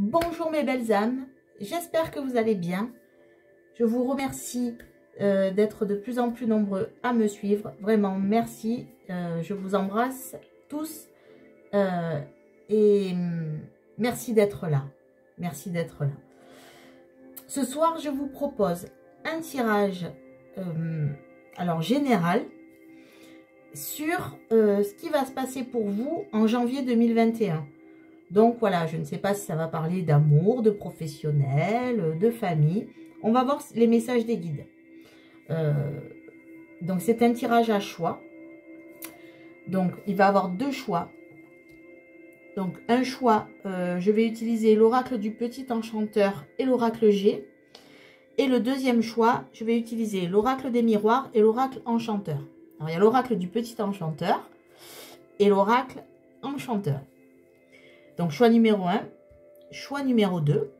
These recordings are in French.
Bonjour mes belles âmes, j'espère que vous allez bien. Je vous remercie d'être de plus en plus nombreux à me suivre. Vraiment, merci. Je vous embrasse tous et merci d'être là. Merci d'être là. Ce soir, je vous propose un tirage alors général sur ce qui va se passer pour vous en janvier 2021. Donc voilà, je ne sais pas si ça va parler d'amour, de professionnel, de famille. On va voir les messages des guides. Donc c'est un tirage à choix. Donc il va y avoir deux choix. Donc un choix, je vais utiliser l'oracle du petit enchanteur et l'oracle G. Et le deuxième choix, je vais utiliser l'oracle des miroirs et l'oracle enchanteur. Alors il y a l'oracle du petit enchanteur et l'oracle enchanteur. Donc, choix numéro 1, choix numéro 2.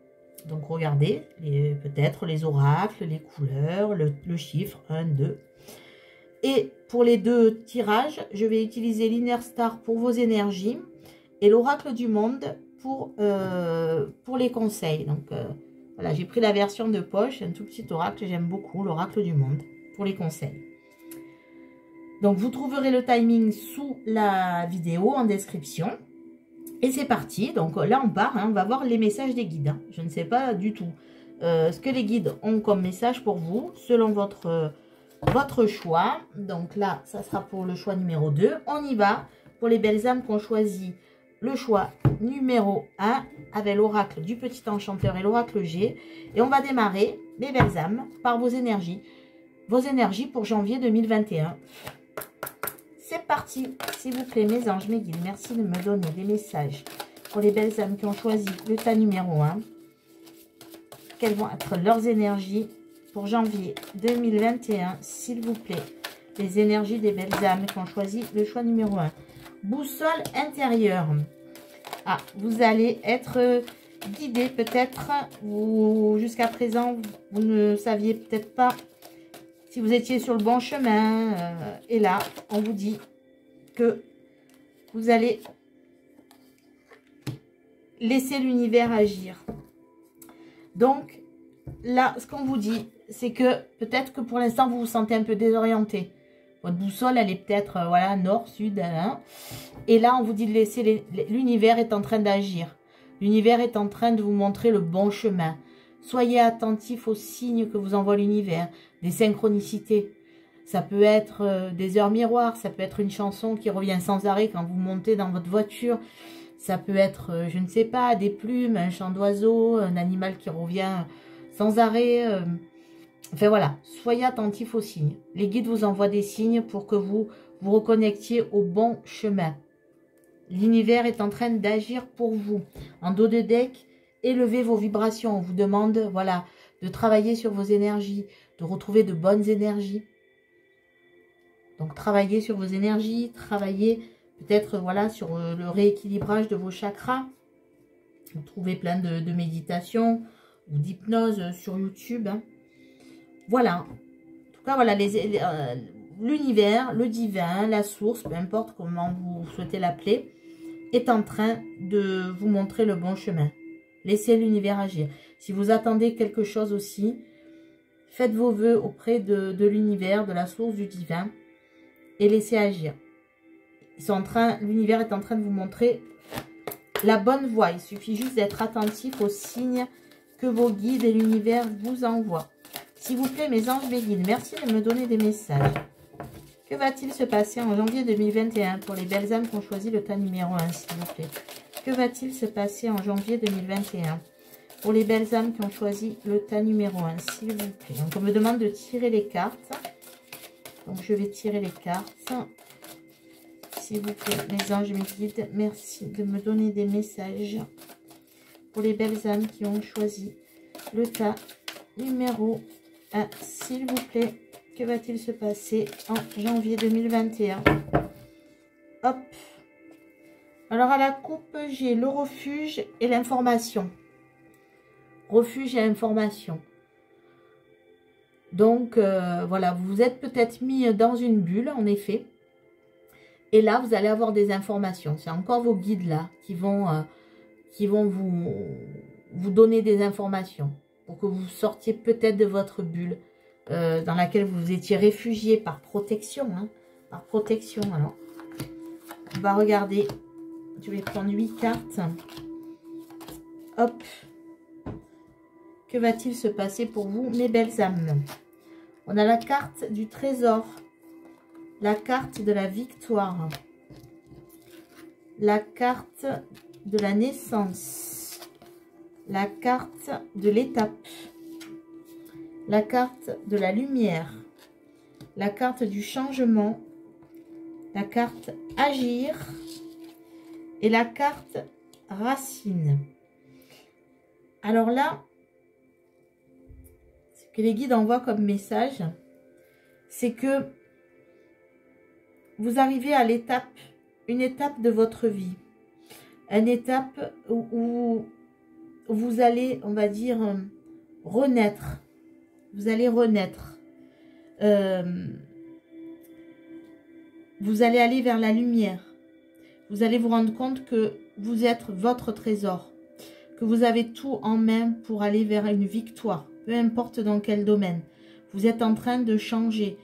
Donc, regardez, peut-être les oracles, les couleurs, le chiffre 1, 2. Et pour les deux tirages, je vais utiliser l'Inner Star pour vos énergies et l'oracle du monde pour les conseils. Donc, voilà, j'ai pris la version de poche, un tout petit oracle, j'aime beaucoup, l'oracle du monde pour les conseils. Donc, vous trouverez le timing sous la vidéo en description. Et c'est parti, donc là on part, hein, on va voir les messages des guides. Hein. Je ne sais pas du tout ce que les guides ont comme message pour vous, selon votre choix. Donc là, ça sera pour le choix numéro 2. On y va pour les belles âmes qui ont choisi le choix numéro 1 avec l'oracle du petit enchanteur et l'oracle G. Et on va démarrer, les belles âmes, par vos énergies pour janvier 2021. C'est parti, s'il vous plaît, mes anges, mes guides, merci de me donner des messages pour les belles âmes qui ont choisi le tas numéro 1. Quelles vont être leurs énergies pour janvier 2021, s'il vous plaît. Les énergies des belles âmes qui ont choisi le choix numéro 1. Boussole intérieure. Ah, vous allez être guidé peut-être, ou jusqu'à présent, vous ne saviez peut-être pas si vous étiez sur le bon chemin, et là, on vous dit que vous allez laisser l'univers agir. Donc, là, ce qu'on vous dit, c'est que peut-être que pour l'instant, vous vous sentez un peu désorienté. Votre boussole, elle est peut-être, voilà, nord, sud, hein. Et là, on vous dit de laisser, l'univers est en train d'agir. L'univers est en train de vous montrer le bon chemin. Soyez attentifs aux signes que vous envoie l'univers, des synchronicités. Ça peut être des heures miroirs, ça peut être une chanson qui revient sans arrêt quand vous montez dans votre voiture. Ça peut être, je ne sais pas, des plumes, un chant d'oiseau, un animal qui revient sans arrêt. Enfin voilà, soyez attentifs aux signes. Les guides vous envoient des signes pour que vous vous reconnectiez au bon chemin. L'univers est en train d'agir pour vous. En dos de deck, élevez vos vibrations. On vous demande, voilà, de travailler sur vos énergies, de retrouver de bonnes énergies. Donc, travaillez sur vos énergies, travaillez peut-être, voilà, sur le rééquilibrage de vos chakras. Vous trouvez plein de méditations ou d'hypnose sur YouTube. Hein. Voilà. En tout cas, voilà, l'univers, le divin, la source, peu importe comment vous souhaitez l'appeler, est en train de vous montrer le bon chemin. Laissez l'univers agir. Si vous attendez quelque chose aussi, faites vos vœux auprès de l'univers, de la source du divin, et laissez agir. L'univers est en train de vous montrer la bonne voie. Il suffit juste d'être attentif aux signes que vos guides et l'univers vous envoient. S'il vous plaît, mes anges, mes guides, merci de me donner des messages. Que va-t-il se passer en janvier 2021 pour les belles âmes qui ont choisi le tas numéro 1, s'il vous plaît? Que va-t-il se passer en janvier 2021 pour les belles âmes qui ont choisi le tas numéro 1, s'il vous plaît? Donc, on me demande de tirer les cartes. Donc, je vais tirer les cartes. S'il vous plaît, mes anges, mes guides, merci de me donner des messages pour les belles âmes qui ont choisi le tas numéro 1, s'il vous plaît. Que va-t-il se passer en janvier 2021? Hop. Alors, à la coupe, j'ai le refuge et l'information. Refuge et information. Donc, voilà, vous vous êtes peut-être mis dans une bulle, en effet. Et là, vous allez avoir des informations. C'est encore vos guides, là, qui vont qui vont vous donner des informations pour que vous sortiez peut-être de votre bulle dans laquelle vous étiez réfugié par protection. Hein, par protection. Alors, on va regarder. Je vais prendre 8 cartes. Hop. Que va-t-il se passer pour vous, mes belles âmes? On a la carte du trésor. La carte de la victoire. La carte de la naissance. La carte de l'étape. La carte de la lumière. La carte du changement. La carte agir. Et la carte racine. Alors là, ce que les guides envoient comme message, c'est que vous arrivez à l'étape, une étape de votre vie. Une étape où vous allez, on va dire, renaître. Vous allez renaître. Vous allez aller vers la lumière. Vous allez vous rendre compte que vous êtes votre trésor. Que vous avez tout en main pour aller vers une victoire. Peu importe dans quel domaine. Vous êtes en train de changer.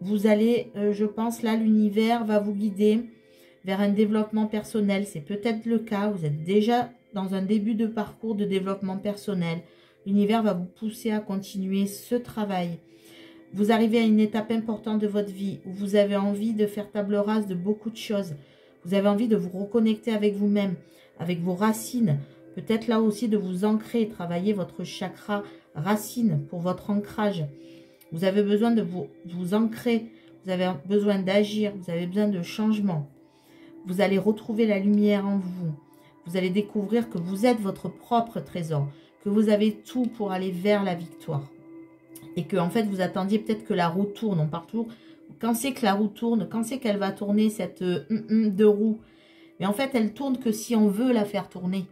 Vous allez, je pense, là, l'univers va vous guider vers un développement personnel. C'est peut-être le cas. Vous êtes déjà dans un début de parcours de développement personnel. L'univers va vous pousser à continuer ce travail. Vous arrivez à une étape importante de votre vie où vous avez envie de faire table rase de beaucoup de choses. Vous avez envie de vous reconnecter avec vous-même, avec vos racines. Peut-être là aussi de vous ancrer, travailler votre chakra racine pour votre ancrage. Vous avez besoin de vous ancrer, vous avez besoin d'agir, vous avez besoin de changement. Vous allez retrouver la lumière en vous. Vous allez découvrir que vous êtes votre propre trésor, que vous avez tout pour aller vers la victoire. Et que en fait vous attendiez peut-être que la roue tourne. On part toujours. Quand c'est que la roue tourne, quand c'est qu'elle va tourner cette de roue. Mais en fait elle tourne que si on veut la faire tourner.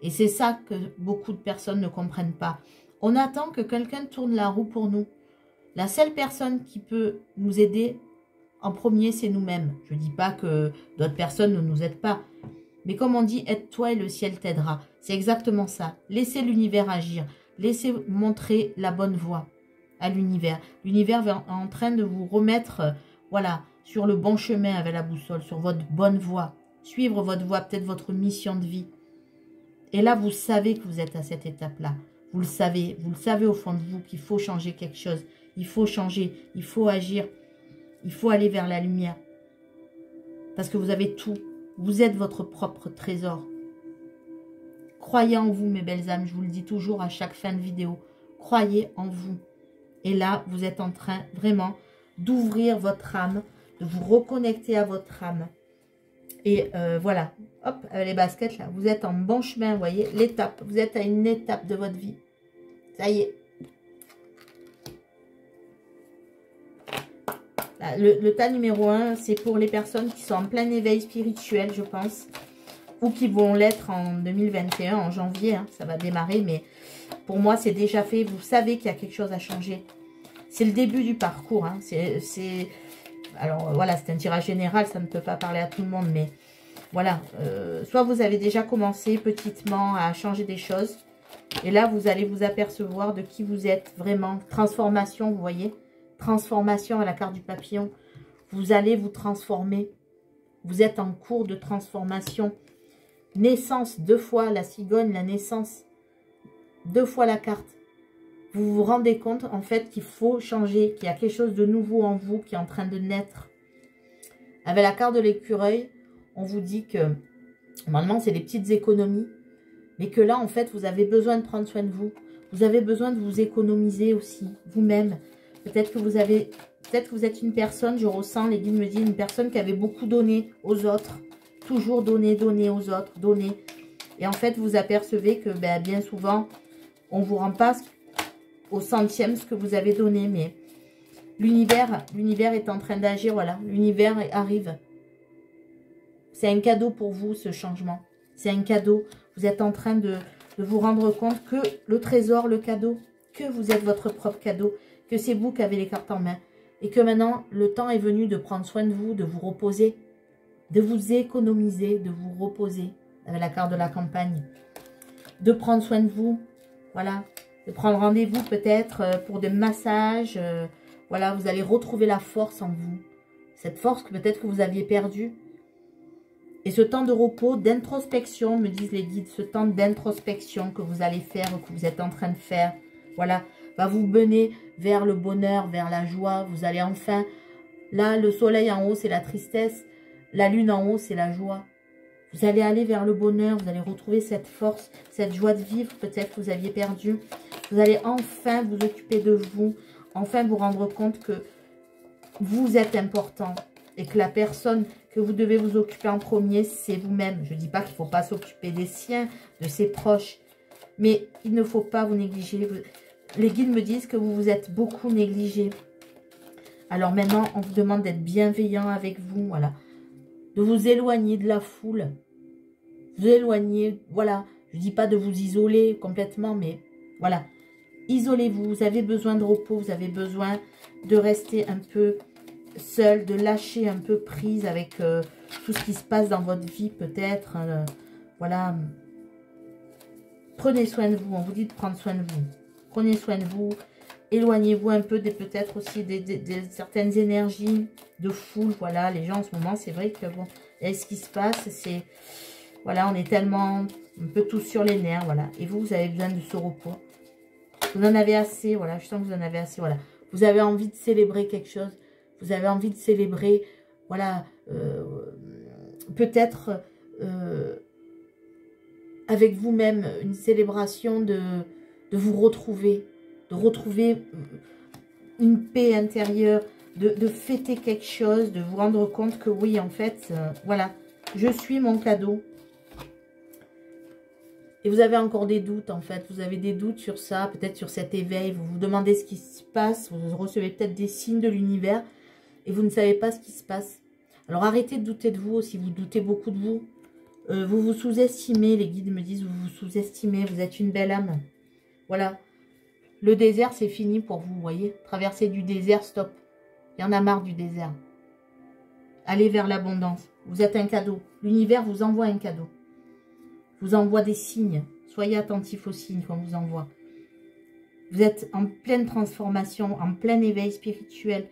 Et c'est ça que beaucoup de personnes ne comprennent pas. On attend que quelqu'un tourne la roue pour nous. La seule personne qui peut nous aider en premier, c'est nous-mêmes. Je ne dis pas que d'autres personnes ne nous aident pas. Mais comme on dit, aide-toi et le ciel t'aidera. C'est exactement ça. Laissez l'univers agir. Laissez montrer la bonne voie à l'univers. L'univers est en train de vous remettre voilà, sur le bon chemin avec la boussole, sur votre bonne voie. Suivre votre voie, peut-être votre mission de vie. Et là, vous savez que vous êtes à cette étape-là. Vous le savez au fond de vous qu'il faut changer quelque chose. Il faut changer, il faut agir, il faut aller vers la lumière. Parce que vous avez tout. Vous êtes votre propre trésor. Croyez en vous, mes belles âmes. Je vous le dis toujours à chaque fin de vidéo. Croyez en vous. Et là, vous êtes en train vraiment d'ouvrir votre âme, de vous reconnecter à votre âme. Et voilà, hop, les baskets là, vous êtes en bon chemin, vous voyez, l'étape. Vous êtes à une étape de votre vie. Ça y est. Là, le tas numéro 1, c'est pour les personnes qui sont en plein éveil spirituel, je pense. Ou qui vont l'être en 2021, en janvier, hein, ça va démarrer. Mais pour moi, c'est déjà fait. Vous savez qu'il y a quelque chose à changer. C'est le début du parcours. Hein. Alors voilà, c'est un tirage général, ça ne peut pas parler à tout le monde. Mais voilà, soit vous avez déjà commencé petitement à changer des choses. Et là, vous allez vous apercevoir de qui vous êtes vraiment. Transformation, vous voyez. Transformation à la carte du papillon. Vous allez vous transformer. Vous êtes en cours de transformation. Naissance, 2 fois la cigogne, la naissance. 2 fois la carte. Vous vous rendez compte en fait qu'il faut changer, qu'il y a quelque chose de nouveau en vous qui est en train de naître. Avec la carte de l'écureuil, on vous dit que normalement c'est des petites économies, mais que là en fait vous avez besoin de prendre soin de vous. Vous avez besoin de vous économiser aussi, vous-même. Peut-être que vous êtes une personne, je ressens, les guides me disent, une personne qui avait beaucoup donné aux autres. Toujours donner, donner aux autres, donner. Et en fait, vous apercevez que bien souvent, on ne vous rend pas au centième ce que vous avez donné. Mais l'univers est en train d'agir, voilà. L'univers arrive. C'est un cadeau pour vous, ce changement. C'est un cadeau. Vous êtes en train de vous rendre compte que le trésor, le cadeau, que vous êtes votre propre cadeau, que c'est vous qui avez les cartes en main. Et que maintenant, le temps est venu de prendre soin de vous, de vous reposer, de vous économiser, de vous reposer. avec la carte de la campagne. De prendre soin de vous, voilà. De prendre rendez-vous peut-être pour des massages. Voilà, vous allez retrouver la force en vous. Cette force que peut-être que vous aviez perdue. Et ce temps de repos, d'introspection, me disent les guides, ce temps d'introspection que vous allez faire, que vous êtes en train de faire, voilà, va vous mener vers le bonheur, vers la joie. Vous allez enfin, là, le soleil en haut, c'est la tristesse. La lune en haut, c'est la joie. Vous allez aller vers le bonheur, vous allez retrouver cette force, cette joie de vivre, peut-être que vous aviez perdu. Vous allez enfin vous occuper de vous, enfin vous rendre compte que vous êtes important et que la personne que vous devez vous occuper en premier, c'est vous-même. Je ne dis pas qu'il ne faut pas s'occuper des siens, de ses proches, mais il ne faut pas vous négliger. Les guides me disent que vous vous êtes beaucoup négligé. Alors maintenant, on vous demande d'être bienveillant avec vous, voilà. De vous éloigner de la foule. Vous éloigner, voilà. Je ne dis pas de vous isoler complètement, mais voilà. Isolez-vous, vous avez besoin de repos, vous avez besoin de rester un peu seul, de lâcher un peu prise avec tout ce qui se passe dans votre vie peut-être. Voilà. Prenez soin de vous, on vous dit de prendre soin de vous. Prenez soin de vous. Éloignez-vous un peu peut-être aussi des certaines énergies de foule. Voilà, les gens en ce moment, c'est vrai que bon, et ce qui se passe, c'est, voilà, on est tellement un peu tous sur les nerfs, voilà. Et vous avez besoin de ce repos. Vous en avez assez, voilà, je sens que vous en avez assez, voilà. Vous avez envie de célébrer quelque chose. Vous avez envie de célébrer, voilà, peut-être avec vous-même, une célébration de vous retrouver. De retrouver une paix intérieure, de fêter quelque chose, de vous rendre compte que oui, en fait, voilà, je suis mon cadeau. Et vous avez encore des doutes, en fait, vous avez des doutes sur ça, peut-être sur cet éveil, vous vous demandez ce qui se passe, vous recevez peut-être des signes de l'univers, et vous ne savez pas ce qui se passe. Alors arrêtez de douter de vous, si vous doutez beaucoup de vous, vous vous sous-estimez, les guides me disent, vous vous sous-estimez, vous êtes une belle âme, voilà. Le désert, c'est fini pour vous, voyez. Traverser du désert, stop. Il y en a marre du désert. Allez vers l'abondance. Vous êtes un cadeau. L'univers vous envoie un cadeau. Vous envoie des signes. Soyez attentifs aux signes qu'on vous envoie. Vous êtes en pleine transformation, en plein éveil spirituel.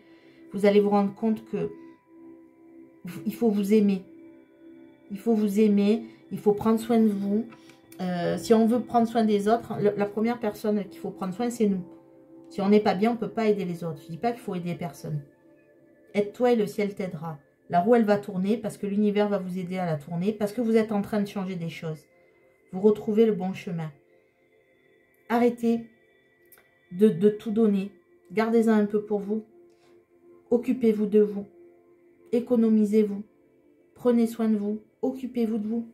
Vous allez vous rendre compte que il faut vous aimer. Il faut vous aimer. Il faut prendre soin de vous. Si on veut prendre soin des autres, la première personne qu'il faut prendre soin, c'est nous. Si on n'est pas bien, on ne peut pas aider les autres. Je ne dis pas qu'il faut aider personne. Aide-toi et le ciel t'aidera. La roue, elle va tourner parce que l'univers va vous aider à la tourner, parce que vous êtes en train de changer des choses. Vous retrouvez le bon chemin. Arrêtez de tout donner. Gardez-en un peu pour vous. Occupez-vous de vous. Économisez-vous. Prenez soin de vous. Occupez-vous de vous.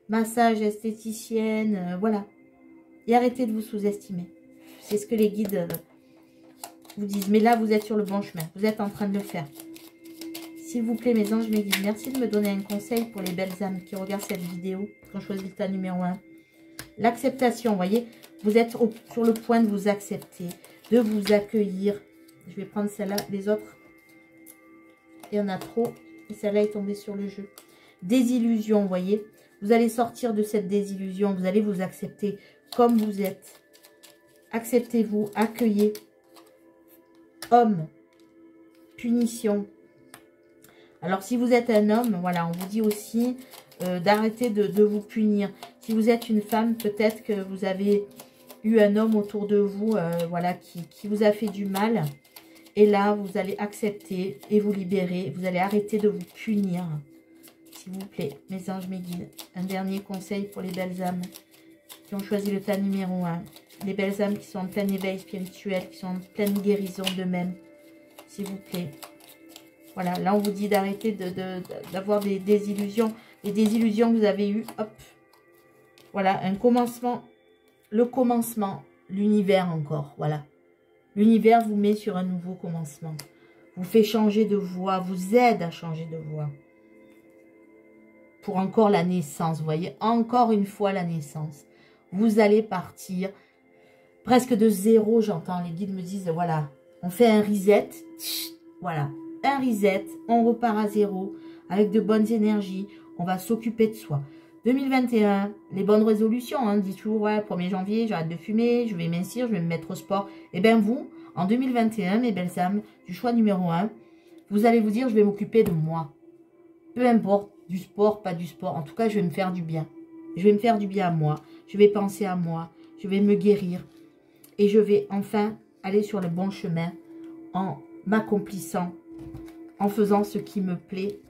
Massage, esthéticienne, voilà. Et arrêtez de vous sous-estimer. C'est ce que les guides vous disent. Mais là, vous êtes sur le bon chemin. Vous êtes en train de le faire. S'il vous plaît, mes anges, mes guides, merci de me donner un conseil pour les belles âmes qui regardent cette vidéo. Qui ont choisi le tas numéro 1. L'acceptation, vous voyez. Vous êtes sur le point de vous accepter, de vous accueillir. Je vais prendre celle-là, les autres. Il y en a trop. Et celle-là est tombée sur le jeu. Désillusion, vous voyez. Vous allez sortir de cette désillusion. Vous allez vous accepter comme vous êtes. Acceptez-vous, accueillez. Homme, punition. Alors, si vous êtes un homme, voilà, on vous dit aussi d'arrêter de vous punir. Si vous êtes une femme, peut-être que vous avez eu un homme autour de vous, voilà, qui vous a fait du mal. Et là, vous allez accepter et vous libérer. Vous allez arrêter de vous punir. S'il vous plaît, mes anges, mes guides. Un dernier conseil pour les belles âmes qui ont choisi le tas numéro 1. Les belles âmes qui sont en plein éveil spirituel, qui sont en pleine guérison d'eux-mêmes. S'il vous plaît. Voilà, là on vous dit d'arrêter d'avoir des désillusions. Les désillusions que vous avez eues, hop. Voilà, un commencement. Le commencement, l'univers encore, voilà. L'univers vous met sur un nouveau commencement. Vous fait changer de voie, vous aide à changer de voie. Pour encore la naissance, vous voyez, encore une fois la naissance. Vous allez partir presque de zéro, j'entends. Les guides me disent, voilà, on fait un reset, voilà, un reset, on repart à zéro, avec de bonnes énergies, on va s'occuper de soi, 2021, les bonnes résolutions, hein, dit toujours, ouais, 1er janvier, j'arrête de fumer, je vais mincir, je vais me mettre au sport. Eh bien vous, en 2021, mes belles âmes, du choix numéro 1, vous allez vous dire, je vais m'occuper de moi. Peu importe, du sport, pas du sport, en tout cas, je vais me faire du bien. Je vais me faire du bien à moi, je vais penser à moi, je vais me guérir. Et je vais enfin aller sur le bon chemin en m'accomplissant, en faisant ce qui me plaît.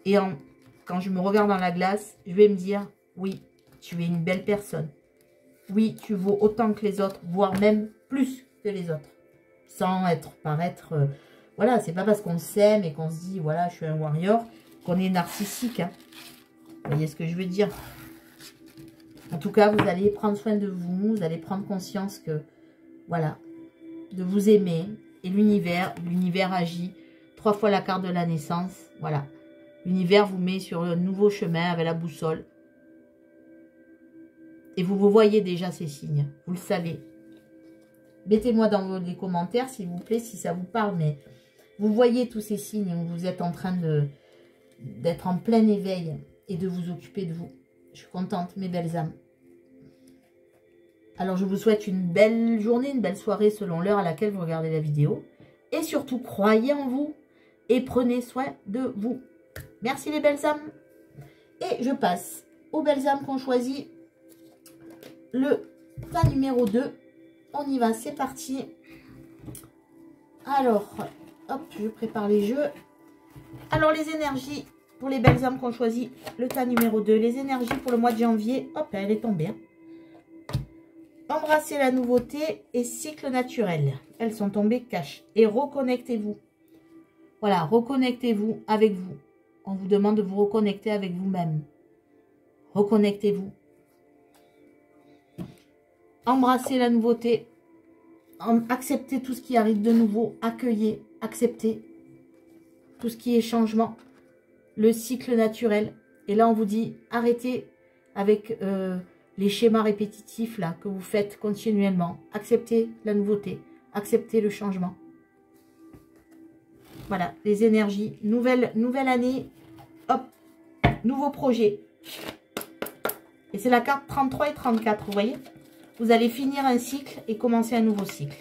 Et quand je me regarde dans la glace, je vais me dire, oui, tu es une belle personne. Oui, tu vaux autant que les autres, voire même plus que les autres. Sans paraître... voilà, c'est pas parce qu'on s'aime et qu'on se dit, voilà, je suis un warrior, qu'on est narcissique. Hein. Vous voyez ce que je veux dire? En tout cas, vous allez prendre soin de vous, vous allez prendre conscience que, voilà, de vous aimer. Et l'univers agit 3 fois la carte de la naissance. Voilà. L'univers vous met sur un nouveau chemin avec la boussole. Et vous voyez déjà ces signes. Vous le savez. Mettez-moi dans les commentaires, s'il vous plaît, si ça vous parle. Mais vous voyez tous ces signes où vous êtes en train d'être en plein éveil et de vous occuper de vous. Je suis contente, mes belles âmes. Alors, je vous souhaite une belle journée, une belle soirée selon l'heure à laquelle vous regardez la vidéo. Et surtout, croyez en vous et prenez soin de vous. Merci les belles âmes. Et je passe aux belles âmes qu'on choisit le tas numéro 2. On y va, c'est parti. Alors, hop, je prépare les jeux. Alors, les énergies pour les belles âmes qu'on choisit le tas numéro 2. Les énergies pour le mois de janvier. Hop, elle est tombée. Hein. Embrassez la nouveauté et cycle naturel. Elles sont tombées cash. Et reconnectez-vous. Voilà, reconnectez-vous avec vous. On vous demande de vous reconnecter avec vous-même. Reconnectez-vous. Embrassez la nouveauté. Acceptez tout ce qui arrive de nouveau. Accueillez, acceptez tout ce qui est changement. Le cycle naturel. Et là, on vous dit, arrêtez avec... les schémas répétitifs là que vous faites continuellement. Acceptez la nouveauté. Acceptez le changement. Voilà, les énergies. Nouvelle année. Hop. Nouveau projet. Et c'est la carte 33 et 34, vous voyez? Vous allez finir un cycle et commencer un nouveau cycle.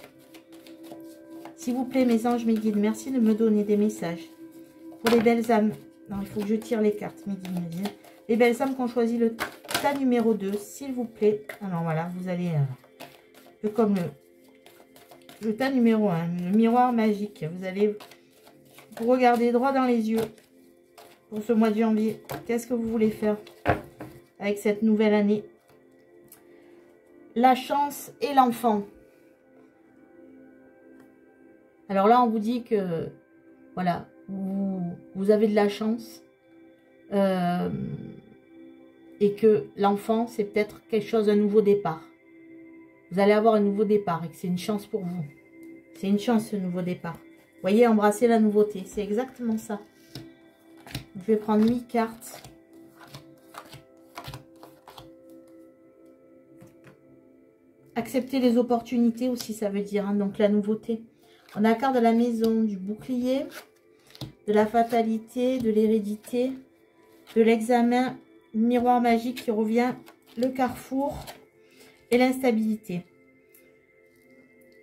S'il vous plaît, mes anges, mes guides, merci de me donner des messages. Pour les belles âmes. Non, il faut que je tire les cartes, mes guides me disent. Les belles âmes qui ont choisi le tas numéro 2, s'il vous plaît. Alors voilà, vous allez, peu comme le tas numéro 1, le miroir magique. Vous allez vous regarder droit dans les yeux pour ce mois de janvier. Qu'est-ce que vous voulez faire avec cette nouvelle année? La chance et l'enfant. Alors là, on vous dit que, voilà, vous avez de la chance. Et que l'enfant, c'est peut-être quelque chose, un nouveau départ. Vous allez avoir un nouveau départ et que c'est une chance pour vous. C'est une chance, ce nouveau départ. Vous voyez, embrasser la nouveauté. C'est exactement ça. Je vais prendre 8 cartes. Accepter les opportunités aussi, ça veut dire. Hein, donc, la nouveauté. On a la carte de la maison, du bouclier, de la fatalité, de l'hérédité, de l'examen, miroir magique qui revient, le carrefour et l'instabilité.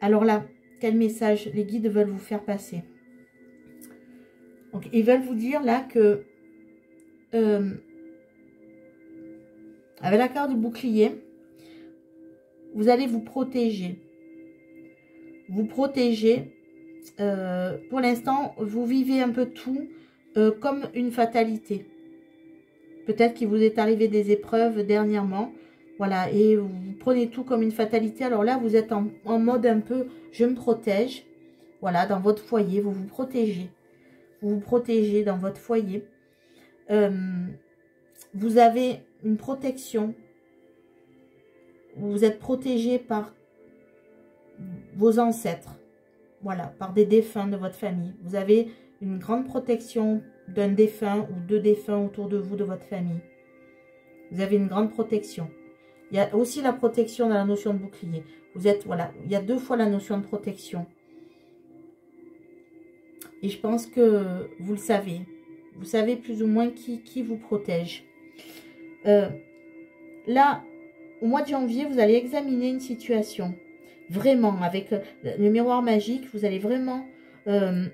Alors là, quel message les guides veulent vous faire passer? Donc, ils veulent vous dire là que avec la carte du bouclier, vous allez vous protéger. Vous protéger. Pour l'instant, vous vivez un peu tout comme une fatalité. Peut-être qu'il vous est arrivé des épreuves dernièrement. Voilà, et vous prenez tout comme une fatalité. Alors là, vous êtes en mode un peu, je me protège. Voilà, dans votre foyer, vous vous protégez. Vous vous protégez dans votre foyer. Vous avez une protection. Vous êtes protégé par vos ancêtres. Voilà, par des défunts de votre famille. Vous avez une grande protection d'un défunt ou deux défunts autour de vous, de votre famille. Vous avez une grande protection. Il y a aussi la protection dans la notion de bouclier. Vous êtes, voilà, il y a 2 fois la notion de protection. Et je pense que vous le savez. Vous savez plus ou moins qui vous protège. là, au mois de janvier, vous allez examiner une situation. Vraiment, avec le miroir magique, vous allez vraiment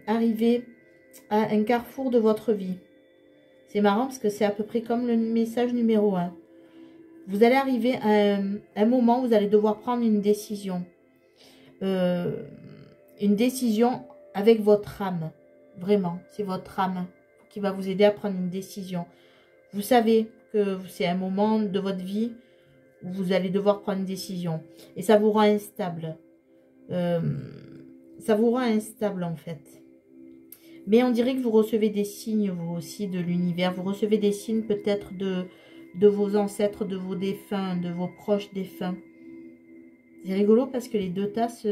arriver à un carrefour de votre vie. C'est marrant parce que c'est à peu près comme le message numéro 1. Vous allez arriver à un moment où vous allez devoir prendre une décision. Une décision avec votre âme. Vraiment, c'est votre âme qui va vous aider à prendre une décision. Vous savez que c'est un moment de votre vie où vous allez devoir prendre une décision. Et ça vous rend instable. Ça vous rend instable en fait. Mais on dirait que vous recevez des signes, vous aussi, de l'univers. Vous recevez des signes peut-être de vos ancêtres, de vos défunts, de vos proches défunts. C'est rigolo parce que les deux tasses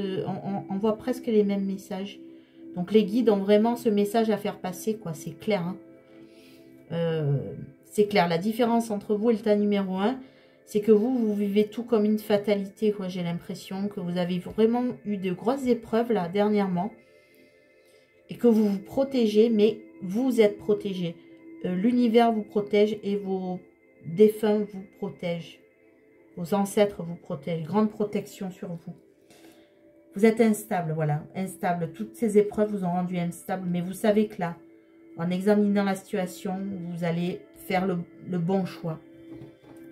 envoient presque les mêmes messages. Donc les guides ont vraiment ce message à faire passer, quoi. C'est clair. Hein. C'est clair. La différence entre vous et le tas numéro 1, c'est que vous vivez tout comme une fatalité, quoi. J'ai l'impression que vous avez vraiment eu de grosses épreuves, là, dernièrement. Et que vous vous protégez, mais vous êtes protégé. L'univers vous protège et vos défunts vous protègent. Vos ancêtres vous protègent. Grande protection sur vous. Vous êtes instable, voilà. Instable. Toutes ces épreuves vous ont rendu instable. Mais vous savez que là, en examinant la situation, vous allez faire le bon choix.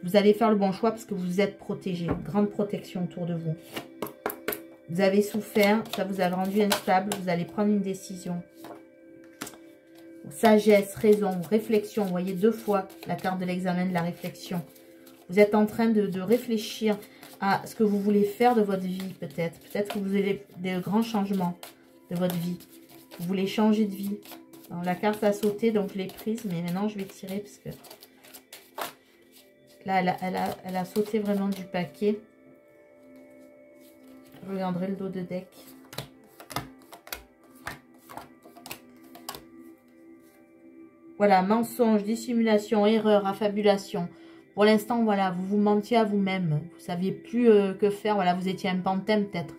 Vous allez faire le bon choix parce que vous êtes protégé. Grande protection autour de vous. Vous avez souffert, ça vous a rendu instable, vous allez prendre une décision. Sagesse, raison, réflexion. Vous voyez 2 fois la carte de l'examen de la réflexion. Vous êtes en train de réfléchir à ce que vous voulez faire de votre vie, peut-être. Peut-être que vous avez des grands changements de votre vie. Vous voulez changer de vie. Alors, la carte a sauté, donc je l'ai prise, mais maintenant je vais tirer parce que là, elle a sauté vraiment du paquet. Je regarderai le dos de deck. Voilà, mensonge, dissimulation, erreur, affabulation. Pour l'instant, voilà, vous vous mentiez à vous-même. Vous ne saviez plus que faire. Voilà, vous étiez un pantin peut-être.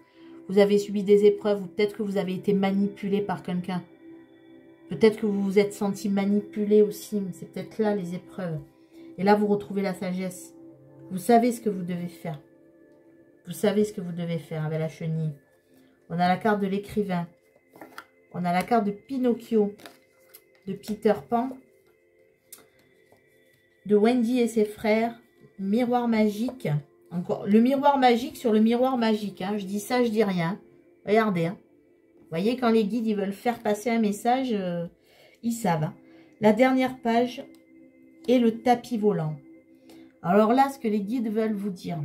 Vous avez subi des épreuves ou peut-être que vous avez été manipulé par quelqu'un. Peut-être que vous vous êtes senti manipulé aussi. C'est peut-être là les épreuves. Et là, vous retrouvez la sagesse. Vous savez ce que vous devez faire. Vous savez ce que vous devez faire avec la chenille. On a la carte de l'écrivain. On a la carte de Pinocchio, de Peter Pan, de Wendy et ses frères, miroir magique. Encore le miroir magique sur le miroir magique. Hein. Je dis ça, je dis rien. Regardez. Hein. Vous voyez, quand les guides ils veulent faire passer un message, ils savent. Hein. La dernière page est le tapis volant. Alors là, ce que les guides veulent vous dire.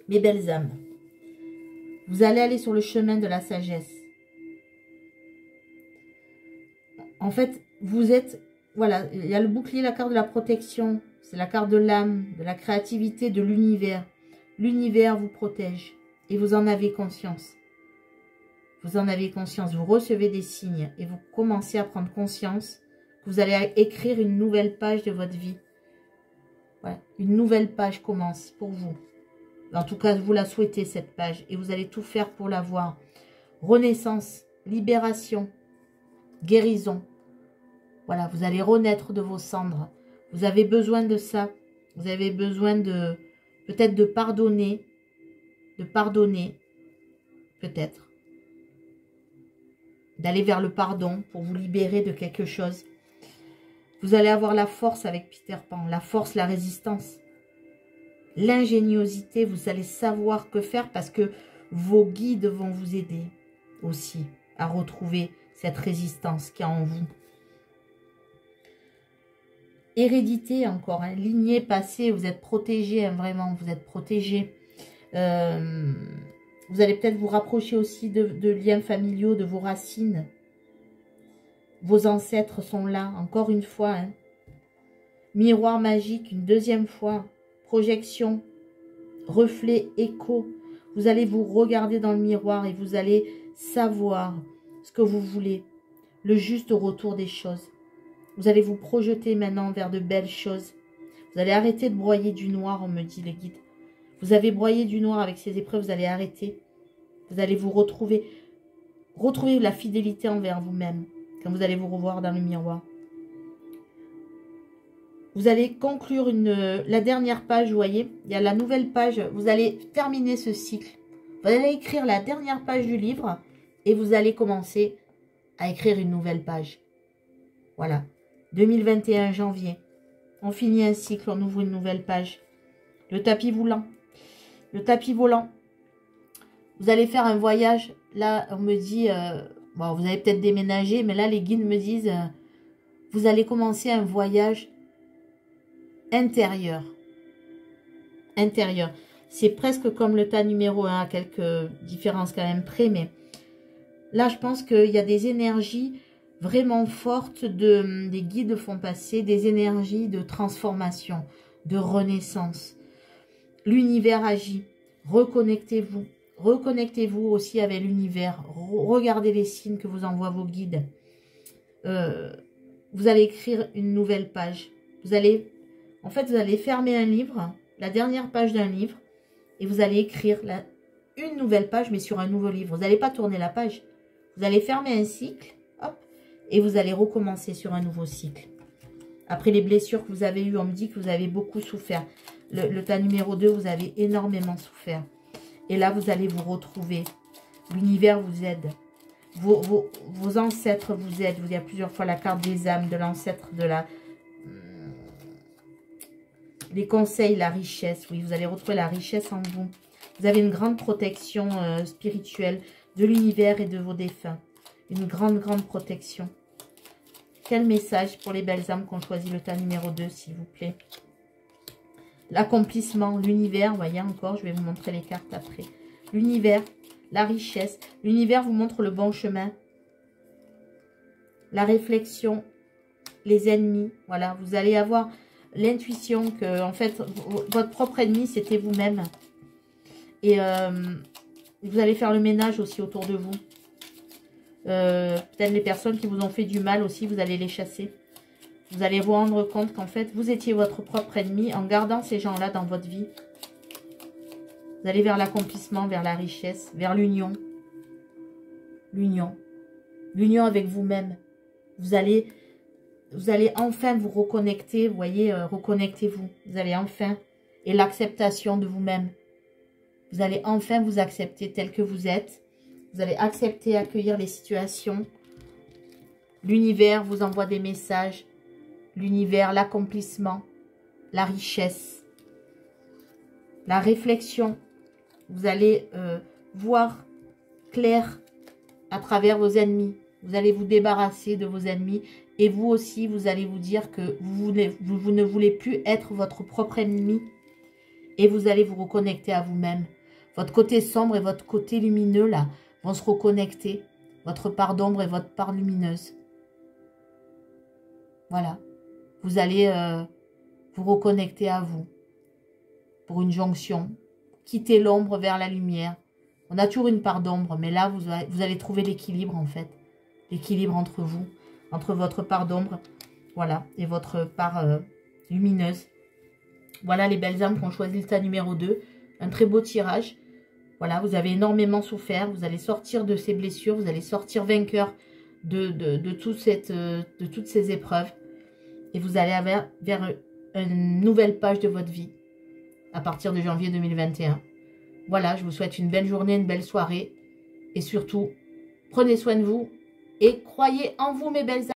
Mes belles âmes, vous allez aller sur le chemin de la sagesse. En fait, vous êtes, voilà, il y a le bouclier, la carte de la protection, c'est la carte de l'âme, de la créativité, de l'univers. L'univers vous protège et vous en avez conscience. Vous en avez conscience, vous recevez des signes et vous commencez à prendre conscience que vous allez écrire une nouvelle page de votre vie. Voilà, une nouvelle page commence pour vous. En tout cas, vous la souhaitez, cette page. Et vous allez tout faire pour l'avoir. Renaissance, libération, guérison. Voilà, vous allez renaître de vos cendres. Vous avez besoin de ça. Vous avez besoin de, peut-être de pardonner. De pardonner, peut-être. D'aller vers le pardon pour vous libérer de quelque chose. Vous allez avoir la force avec Peter Pan. La force, la résistance. L'ingéniosité, vous allez savoir que faire parce que vos guides vont vous aider aussi à retrouver cette résistance qu'il y a en vous. Hérédité encore, hein, lignée passée, vous êtes protégé, hein, vraiment, vous êtes protégé. Vous allez peut-être vous rapprocher aussi de liens familiaux, de vos racines. Vos ancêtres sont là, encore une fois. Hein. Miroir magique, une deuxième fois. Projection, reflet, écho. Vous allez vous regarder dans le miroir et vous allez savoir ce que vous voulez. Le juste retour des choses. Vous allez vous projeter maintenant vers de belles choses. Vous allez arrêter de broyer du noir, on me dit les guides. Vous avez broyé du noir avec ces épreuves, vous allez arrêter. Vous allez vous retrouver la fidélité envers vous-même quand vous allez vous revoir dans le miroir. Vous allez conclure la dernière page, vous voyez. Il y a la nouvelle page. Vous allez terminer ce cycle. Vous allez écrire la dernière page du livre et vous allez commencer à écrire une nouvelle page. Voilà. 2021 janvier. On finit un cycle, on ouvre une nouvelle page. Le tapis volant. Le tapis volant. Vous allez faire un voyage. Là, on me dit, bon, vous allez peut-être déménager, mais là, les guides me disent, vous allez commencer un voyage intérieur. Intérieur. C'est presque comme le tas numéro 1, à quelques différences quand même près, mais là, je pense qu'il y a des énergies vraiment fortes des guides font passer, des énergies de transformation, de renaissance. L'univers agit. Reconnectez-vous. Reconnectez-vous aussi avec l'univers. Regardez les signes que vous envoient vos guides. Vous allez écrire une nouvelle page. Vous allez fermer un livre, la dernière page d'un livre, et vous allez écrire une nouvelle page, mais sur un nouveau livre. Vous n'allez pas tourner la page. Vous allez fermer un cycle, hop, et vous allez recommencer sur un nouveau cycle. Après les blessures que vous avez eues, on me dit que vous avez beaucoup souffert. Le tas numéro 2, vous avez énormément souffert. Et là, vous allez vous retrouver. L'univers vous aide. Vos ancêtres vous aident. Il y a plusieurs fois la carte des âmes, de l'ancêtre, les conseils, la richesse. Oui, vous allez retrouver la richesse en vous. Vous avez une grande protection spirituelle de l'univers et de vos défunts. Une grande, grande protection. Quel message pour les belles âmes qui ont choisi le tas numéro 2, s'il vous plaît. L'accomplissement, l'univers, voyez encore, je vais vous montrer les cartes après. L'univers, la richesse. L'univers vous montre le bon chemin. La réflexion, les ennemis. Voilà, vous allez avoir l'intuition que, en fait, votre propre ennemi, c'était vous-même. Et vous allez faire le ménage aussi autour de vous. Peut-être les personnes qui vous ont fait du mal aussi, vous allez les chasser. Vous allez vous rendre compte qu'en fait, vous étiez votre propre ennemi en gardant ces gens-là dans votre vie. Vous allez vers l'accomplissement, vers la richesse, vers l'union. L'union. L'union avec vous-même. Vous allez enfin vous reconnecter, vous voyez, reconnectez-vous. Vous allez enfin, et l'acceptation de vous-même. Vous allez enfin vous accepter tel que vous êtes. Vous allez accepter, accueillir les situations. L'univers vous envoie des messages. L'univers, l'accomplissement, la richesse, la réflexion. Vous allez voir clair à travers vos ennemis. Vous allez vous débarrasser de vos ennemis. Et vous aussi, vous allez vous dire que vous ne voulez plus être votre propre ennemi. Et vous allez vous reconnecter à vous-même. Votre côté sombre et votre côté lumineux, là, vont se reconnecter. Votre part d'ombre et votre part lumineuse. Voilà. Vous allez vous reconnecter à vous. Pour une jonction. Quitter l'ombre vers la lumière. On a toujours une part d'ombre, mais là, vous allez trouver l'équilibre, en fait. L'équilibre entre vous, entre votre part d'ombre, voilà, et votre part lumineuse. Voilà les belles âmes qui ont choisi le tas numéro 2. Un très beau tirage. Voilà, vous avez énormément souffert. Vous allez sortir de ces blessures. Vous allez sortir vainqueur de toutes ces épreuves. Et vous allez vers une nouvelle page de votre vie. À partir de janvier 2021. Voilà, je vous souhaite une belle journée, une belle soirée. Et surtout, prenez soin de vous. Et croyez en vous, mes belles âmes.